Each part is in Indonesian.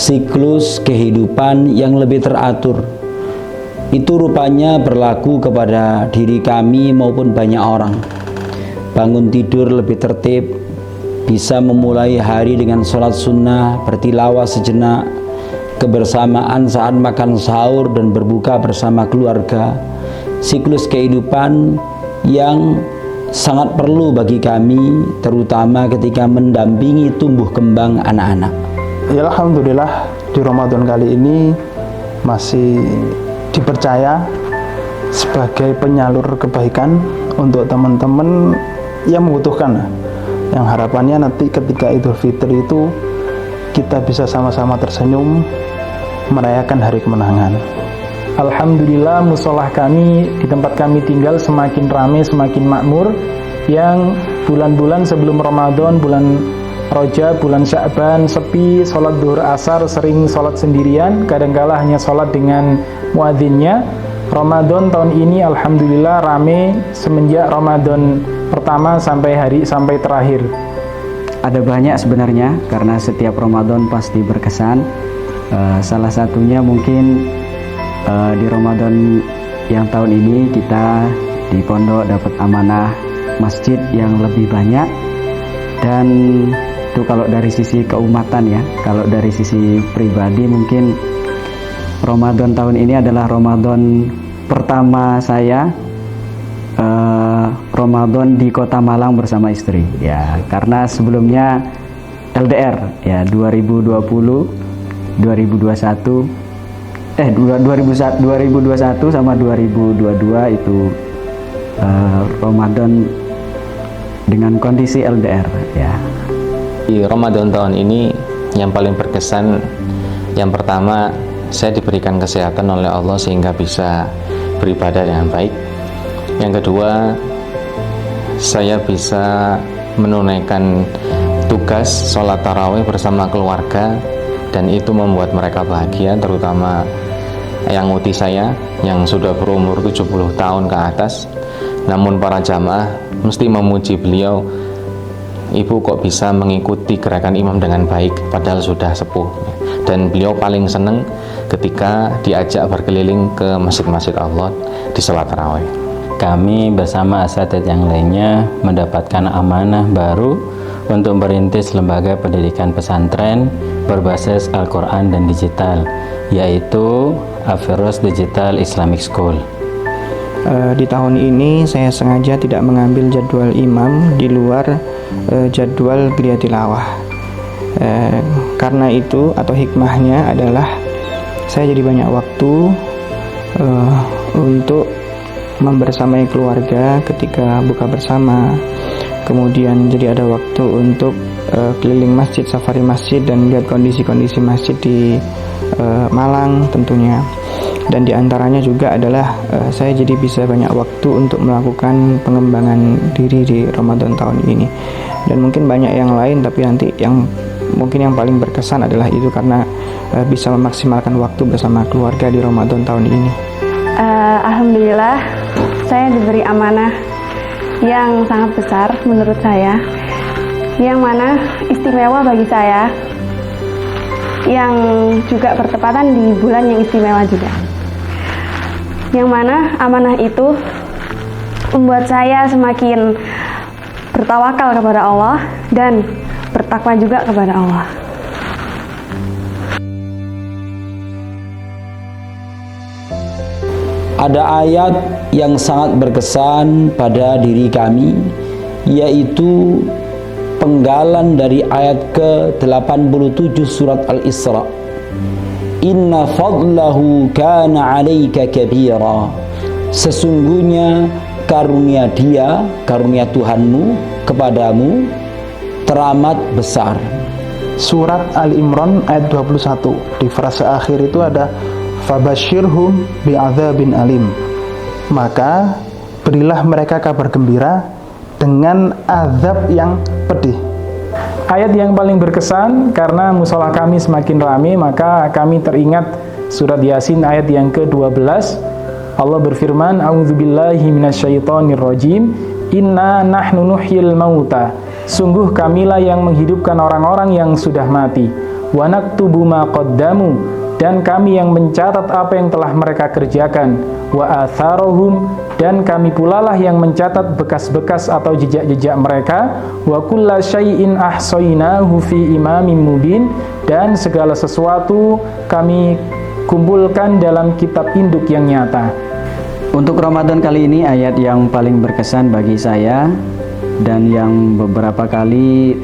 siklus kehidupan yang lebih teratur. Itu rupanya berlaku kepada diri kami maupun banyak orang. Bangun tidur lebih tertib, bisa memulai hari dengan sholat sunnah, bertilawah sejenak, kebersamaan saat makan sahur dan berbuka bersama keluarga. Siklus kehidupan yang sangat perlu bagi kami, terutama ketika mendampingi tumbuh kembang anak-anak. Ya, alhamdulillah di Ramadan kali ini masih dipercaya sebagai penyalur kebaikan untuk teman-teman yang membutuhkan, yang harapannya nanti ketika Idul Fitri itu kita bisa sama-sama tersenyum merayakan hari kemenangan. Alhamdulillah musolah kami di tempat kami tinggal semakin ramai, semakin makmur. Yang bulan-bulan sebelum Ramadan, bulan Rajab, bulan Sya'ban sepi, sholat duhur asar sering sholat sendirian, kadangkala hanya sholat dengan muadzinnya. Ramadan tahun ini alhamdulillah rame semenjak Ramadan pertama sampai terakhir. Ada banyak sebenarnya, karena setiap Ramadan pasti berkesan. Salah satunya mungkin di Ramadan yang tahun ini kita di pondok dapat amanah masjid yang lebih banyak. Dan itu kalau dari sisi keumatan ya. Kalau dari sisi pribadi mungkin Ramadan tahun ini adalah Ramadan pertama saya, Ramadan di Kota Malang bersama istri ya, karena sebelumnya LDR ya 2021 sama 2022 itu Ramadan dengan kondisi LDR ya. Di Ramadan tahun ini yang paling berkesan, yang pertama saya diberikan kesehatan oleh Allah sehingga bisa beribadah dengan baik. Yang kedua, saya bisa menunaikan tugas sholat tarawih bersama keluarga, dan itu membuat mereka bahagia, terutama yang uti saya yang sudah berumur 70 tahun ke atas. Namun para jamaah mesti memuji beliau, ibu kok bisa mengikuti gerakan imam dengan baik padahal sudah sepuh. Dan beliau paling senang ketika diajak berkeliling ke masjid-masjid Allah di sholat tarawih. Kami bersama asatidz yang lainnya mendapatkan amanah baru untuk merintis lembaga pendidikan pesantren berbasis Al-Quran dan digital, yaitu Al-Firdaus Digital Islamic School. Di tahun ini saya sengaja tidak mengambil jadwal imam di luar jadwal geria tilawah. Karena itu atau hikmahnya adalah saya jadi banyak waktu untuk membersamai keluarga ketika buka bersama. Kemudian jadi ada waktu untuk keliling masjid, safari masjid, dan melihat kondisi-kondisi masjid di Malang tentunya. Dan diantaranya juga adalah saya jadi bisa banyak waktu untuk melakukan pengembangan diri di Ramadan tahun ini. Dan mungkin banyak yang lain, tapi nanti yang mungkin yang paling berkesan adalah itu karena bisa memaksimalkan waktu bersama keluarga di Ramadan tahun ini. Alhamdulillah saya diberi amanah yang sangat besar menurut saya, yang mana istimewa bagi saya, yang juga bertepatan di bulan yang istimewa juga, yang mana amanah itu membuat saya semakin bertawakal kepada Allah dan bertakwa juga kepada Allah. Ada ayat yang sangat berkesan pada diri kami, yaitu penggalan dari ayat ke-87 surat Al-Isra. Inna fadlahu kana 'alaika kabira. Sesungguhnya karunia Dia, karunia Tuhanmu kepadamu teramat besar. Surat Al-Imran ayat 21, di frase akhir itu ada fabashirhum bi'adzabin alim. Maka berilah mereka kabar gembira dengan azab yang pedih. Ayat yang paling berkesan karena musola kami semakin ramai, maka kami teringat surat Yasin ayat yang ke-12. Allah berfirman, a'udzubillahi minasyaitonirrajim, inna nahnu nuhyil mauta. Sungguh kamilah yang menghidupkan orang-orang yang sudah mati. wa naktubu ma qaddamu, dan kami yang mencatat apa yang telah mereka kerjakan, wa atharohum, dan kami pula lah yang mencatat bekas-bekas atau jejak-jejak mereka, wa kulla syai'in ahsaynahu fi imamin mubin, dan segala sesuatu kami kumpulkan dalam kitab induk yang nyata. Untuk Ramadan kali ini, ayat yang paling berkesan bagi saya dan yang beberapa kali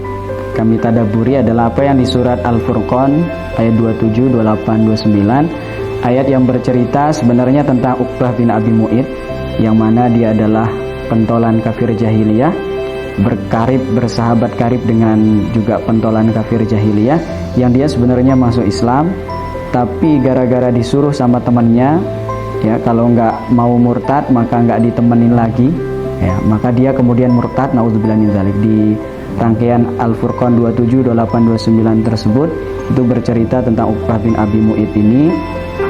kami tadaburi adalah apa yang di surat Al-Furqan ayat 27, 28, 29, ayat yang bercerita sebenarnya tentang Uqbah bin Abi Mu'id, yang mana dia adalah pentolan kafir jahiliyah, bersahabat karib dengan juga pentolan kafir jahiliyah, yang dia sebenarnya masuk Islam, tapi gara-gara disuruh sama temannya, ya, kalau nggak mau murtad maka nggak ditemenin lagi, ya, maka dia kemudian murtad, naudzubillah min dzalik. Di rangkaian Al-Furqan 27, 28, 29 tersebut itu bercerita tentang Uqbah bin Abi Mu'id ini,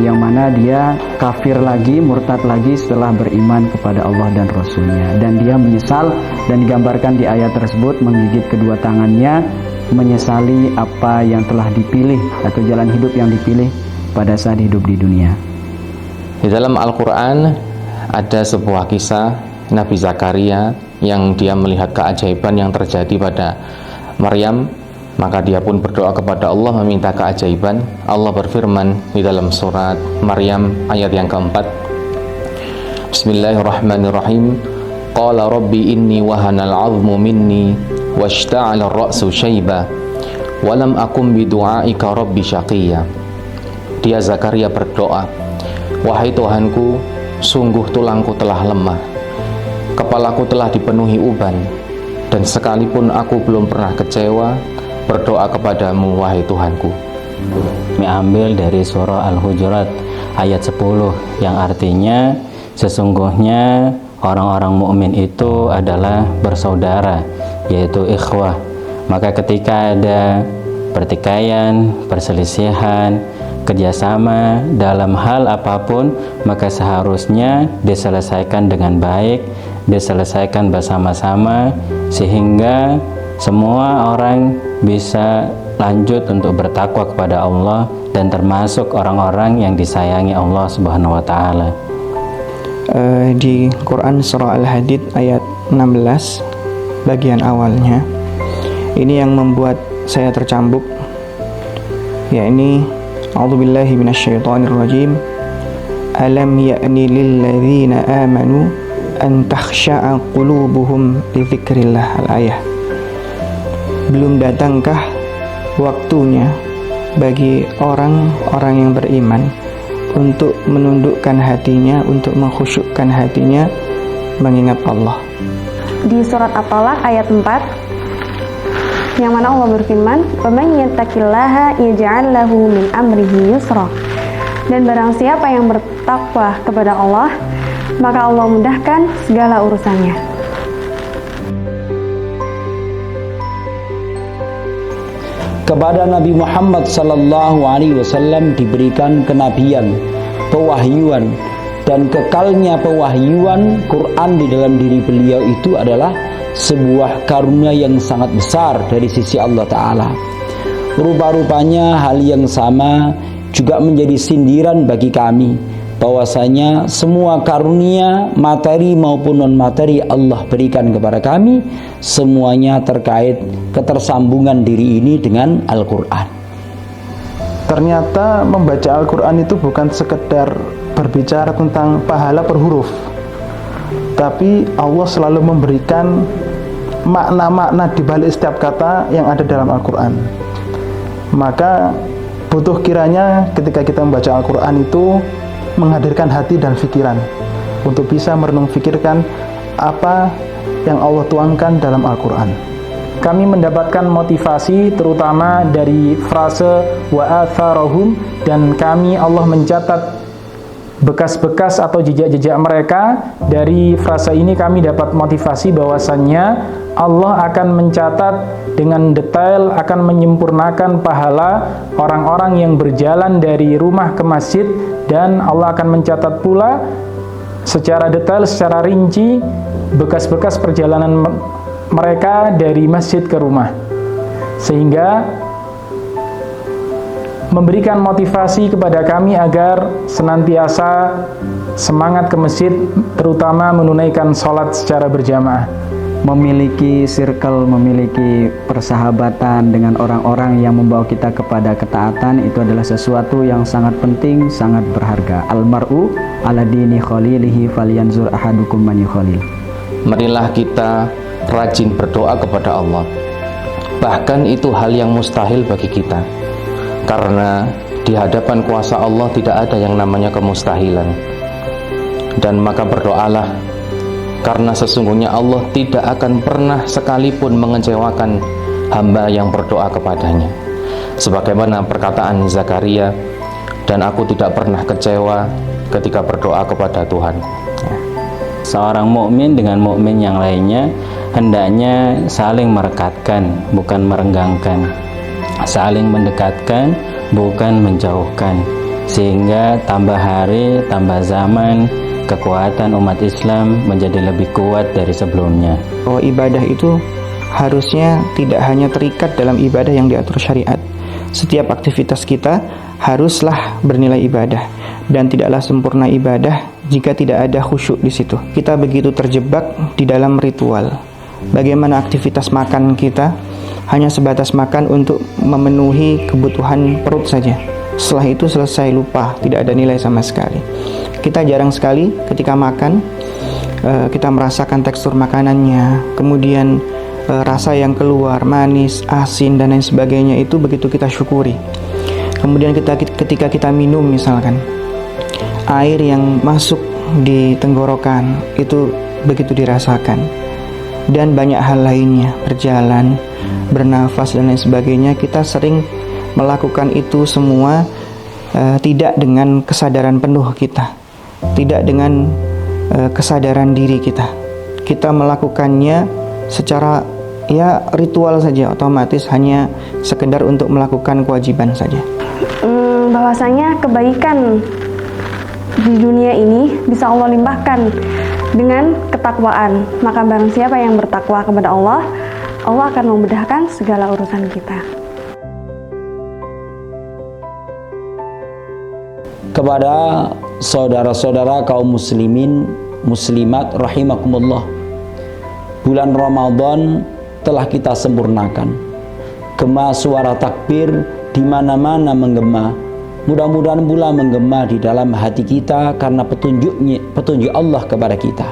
yang mana dia kafir lagi, murtad lagi setelah beriman kepada Allah dan Rasulnya, dan dia menyesal, dan digambarkan di ayat tersebut menggigit kedua tangannya, menyesali apa yang telah dipilih atau jalan hidup yang dipilih pada saat hidup di dunia. Di dalam Al-Quran ada sebuah kisah Nabi Zakaria yang dia melihat keajaiban yang terjadi pada Maryam, maka dia pun berdoa kepada Allah meminta keajaiban. Allah berfirman di dalam surat Maryam ayat yang keempat, Bismillahirrahmanirrahim, Qala Rabbi inni wahanal 'azmu minni washta'ala ar-ra'su syaiba wa lam akum bidu'aika rabbi syaqiyya. Dia Zakaria berdoa, wahai Tuhanku, sungguh tulangku telah lemah, kepalaku telah dipenuhi uban, dan sekalipun aku belum pernah kecewa berdoa kepadamu, wahai Tuhanku. Ambil dari surah Al-Hujurat ayat 10, yang artinya sesungguhnya orang-orang mukmin itu adalah bersaudara, yaitu ikhwah. Maka ketika ada pertikaian, perselisihan, kerjasama dalam hal apapun, maka seharusnya diselesaikan dengan baik, diselesaikan bersama-sama, sehingga semua orang bisa lanjut untuk bertakwa kepada Allah dan termasuk orang-orang yang disayangi Allah Subhanahu wa Ta'ala. Di Quran surah Al-Hadid ayat 16 bagian awalnya, ini yang membuat saya tercambuk, yakni a'udzubillahi minasyaitonirrajim, alam ya'ni lilladzina amanu an takhsha'a qulubuhum li dzikrillah, al-ayah. Belum datangkah waktunya bagi orang-orang yang beriman untuk menundukkan hatinya, untuk mengkhusyukkan hatinya mengingat Allah. Di surat At-Talaq ayat 4, yang mana Allah berfirman, "Faman yattaqillaha yaj'al lahu min amrihi yusra." Dan barang siapa yang bertakwa kepada Allah, maka Allah mudahkan segala urusannya. Kepada Nabi Muhammad sallallahu alaihi wasallam diberikan kenabian, pewahyuan, dan kekalnya pewahyuan Quran di dalam diri beliau itu adalah sebuah karunia yang sangat besar dari sisi Allah Ta'ala. Rupa-rupanya hal yang sama juga menjadi sindiran bagi kami, bahwasanya semua karunia materi maupun non materi Allah berikan kepada kami, semuanya terkait ketersambungan diri ini dengan Al-Quran. Ternyata membaca Al-Quran itu bukan sekedar berbicara tentang pahala per huruf, tapi Allah selalu memberikan makna-makna di balik setiap kata yang ada dalam Al-Quran. Maka butuh kiranya ketika kita membaca Al-Quran itu menghadirkan hati dan pikiran untuk bisa merenung fikirkan apa yang Allah tuangkan dalam Al-Quran. Kami mendapatkan motivasi terutama dari frase wa atharahum, dan kami Allah mencatat bekas-bekas atau jejak-jejak mereka. Dari frase ini kami dapat motivasi bahwasannya Allah akan mencatat dengan detail, akan menyempurnakan pahala orang-orang yang berjalan dari rumah ke masjid, dan Allah akan mencatat pula secara detail, secara rinci bekas-bekas perjalanan mereka dari masjid ke rumah, sehingga memberikan motivasi kepada kami agar senantiasa semangat ke masjid, terutama menunaikan sholat secara berjamaah. Memiliki circle, memiliki persahabatan dengan orang-orang yang membawa kita kepada ketaatan, itu adalah sesuatu yang sangat penting, sangat berharga. Almar'u ala dini khalilihi falyanzur ahadukum man yukhalil. Marilah kita rajin berdoa kepada Allah. Bahkan itu hal yang mustahil bagi kita, karena di hadapan kuasa Allah tidak ada yang namanya kemustahilan. Dan maka berdoalah, karena sesungguhnya Allah tidak akan pernah sekalipun mengecewakan hamba yang berdoa kepadanya. Sebagaimana perkataan Zakaria, dan aku tidak pernah kecewa ketika berdoa kepada Tuhan. Seorang mukmin dengan mukmin yang lainnya hendaknya saling merekatkan, bukan merenggangkan, saling mendekatkan, bukan menjauhkan, sehingga tambah hari, tambah zaman, kekuatan umat Islam menjadi lebih kuat dari sebelumnya. Bahwa ibadah itu harusnya tidak hanya terikat dalam ibadah yang diatur syariat. Setiap aktivitas kita haruslah bernilai ibadah, dan tidaklah sempurna ibadah jika tidak ada khusyuk di situ. Kita begitu terjebak di dalam ritual. Bagaimana aktivitas makan kita hanya sebatas makan untuk memenuhi kebutuhan perut saja. Setelah itu selesai, lupa, tidak ada nilai sama sekali. Kita jarang sekali ketika makan kita merasakan tekstur makanannya, kemudian rasa yang keluar, manis, asin, dan lain sebagainya, itu begitu kita syukuri. Kemudian ketika kita minum misalkan, air yang masuk di tenggorokan itu begitu dirasakan. Dan banyak hal lainnya, berjalan, bernafas, dan lain sebagainya, kita sering melakukan itu semua tidak dengan kesadaran penuh kita, tidak dengan kesadaran diri kita. Kita melakukannya secara ritual saja, otomatis hanya sekedar untuk melakukan kewajiban saja. Bahwasanya kebaikan di dunia ini bisa Allah limpahkan dengan ketakwaan. Maka barang siapa yang bertakwa kepada Allah, Allah akan memudahkan segala urusan kita. Kepada saudara-saudara kaum muslimin, muslimat rahimakumullah, bulan Ramadan telah kita sempurnakan. Gema suara takbir di mana-mana menggema. Mudah-mudahan pula menggema di dalam hati kita karena petunjuk Allah kepada kita.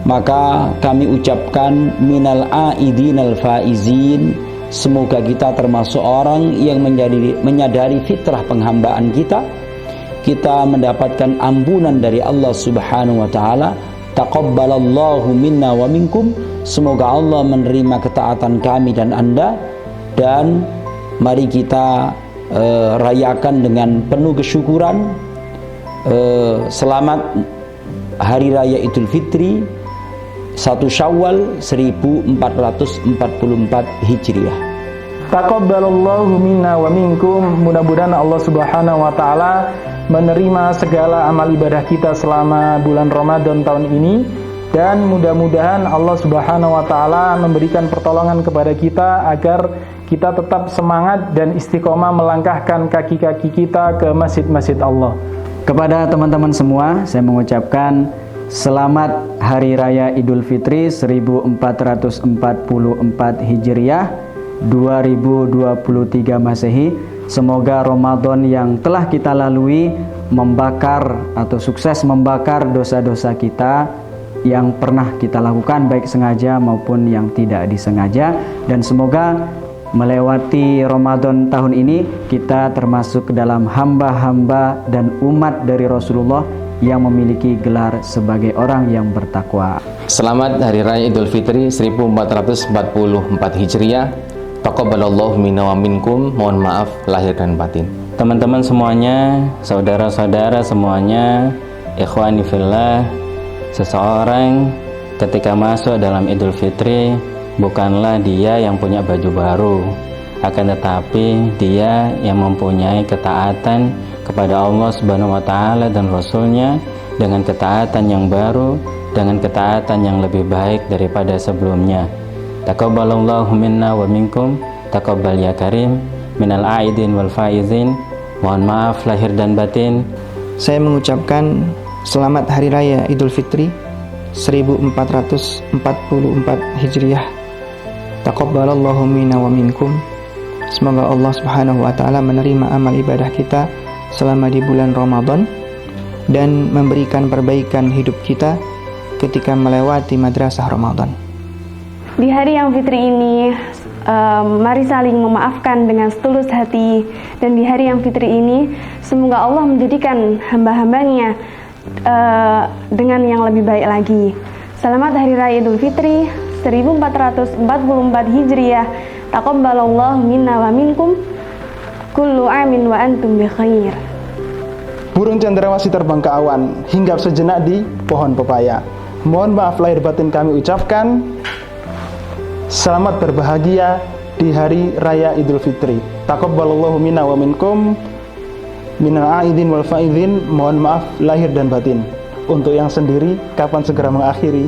Maka kami ucapkan minal aidinal faizin, semoga kita termasuk orang yang menyadari fitrah penghambaan kita. Kita mendapatkan ampunan dari Allah Subhanahu wa taala. Taqabbalallahu minna wa minkum. Semoga Allah menerima ketaatan kami dan Anda, dan mari kita rayakan dengan penuh kesyukuran. Selamat Hari Raya Idul Fitri 1 Syawal 1444 Hijriah. Taqabbalallahu minna wa minkum. Mudah-mudahan Allah Subhanahu wa taala menerima segala amal ibadah kita selama bulan Ramadan tahun ini, dan mudah-mudahan Allah Subhanahu wa taala memberikan pertolongan kepada kita agar kita tetap semangat dan istiqomah melangkahkan kaki-kaki kita ke masjid-masjid Allah. Kepada teman-teman semua, saya mengucapkan selamat Hari Raya Idul Fitri 1444 Hijriah 2023 Masehi. Semoga Ramadan yang telah kita lalui membakar atau sukses membakar dosa-dosa kita yang pernah kita lakukan, baik sengaja maupun yang tidak disengaja. Dan semoga melewati Ramadan tahun ini kita termasuk dalam hamba-hamba dan umat dari Rasulullah yang memiliki gelar sebagai orang yang bertakwa. Selamat Hari Raya Idul Fitri 1444 Hijriah. Taqabbalallahu minna wa minkum. Mohon maaf lahir dan batin. Teman-teman semuanya, saudara-saudara semuanya, ikhwani fillah, seseorang ketika masuk dalam Idul Fitri bukanlah dia yang punya baju baru, akan tetapi dia yang mempunyai ketaatan kepada Allah Subhanahu wa taala dan Rasulnya dengan ketaatan yang baru, dengan ketaatan yang lebih baik daripada sebelumnya. Taqabbalallahu minna wa minkum. Taqabbal ya karim. minal aidin wal faizin. Mohon maaf lahir dan batin. Saya mengucapkan selamat Hari Raya Idul Fitri 1444 Hijriah. Taqabbalallahu minna wa minkum. Semoga Allah Subhanahu wa taala menerima amal ibadah kita selama di bulan Ramadan dan memberikan perbaikan hidup kita ketika melewati madrasah Ramadan. Di hari yang fitri ini, mari saling memaafkan dengan setulus hati. Dan di hari yang fitri ini, semoga Allah menjadikan hamba-hambanya dengan yang lebih baik lagi. Selamat Hari Raya Idul Fitri 1444 Hijriah. Taqabbalallahu minna wa minkum. Kullu amin wa antum bi khair. Burung cendrawasih terbang ke awan, hinggap sejenak di pohon pepaya. Mohon maaf lahir batin kami ucapkan. Selamat berbahagia di Hari Raya Idul Fitri. Taqabbalallahu minna wa minkum minal aidin wal faizin. Mohon maaf lahir dan batin. Untuk yang sendiri, kapan segera mengakhiri?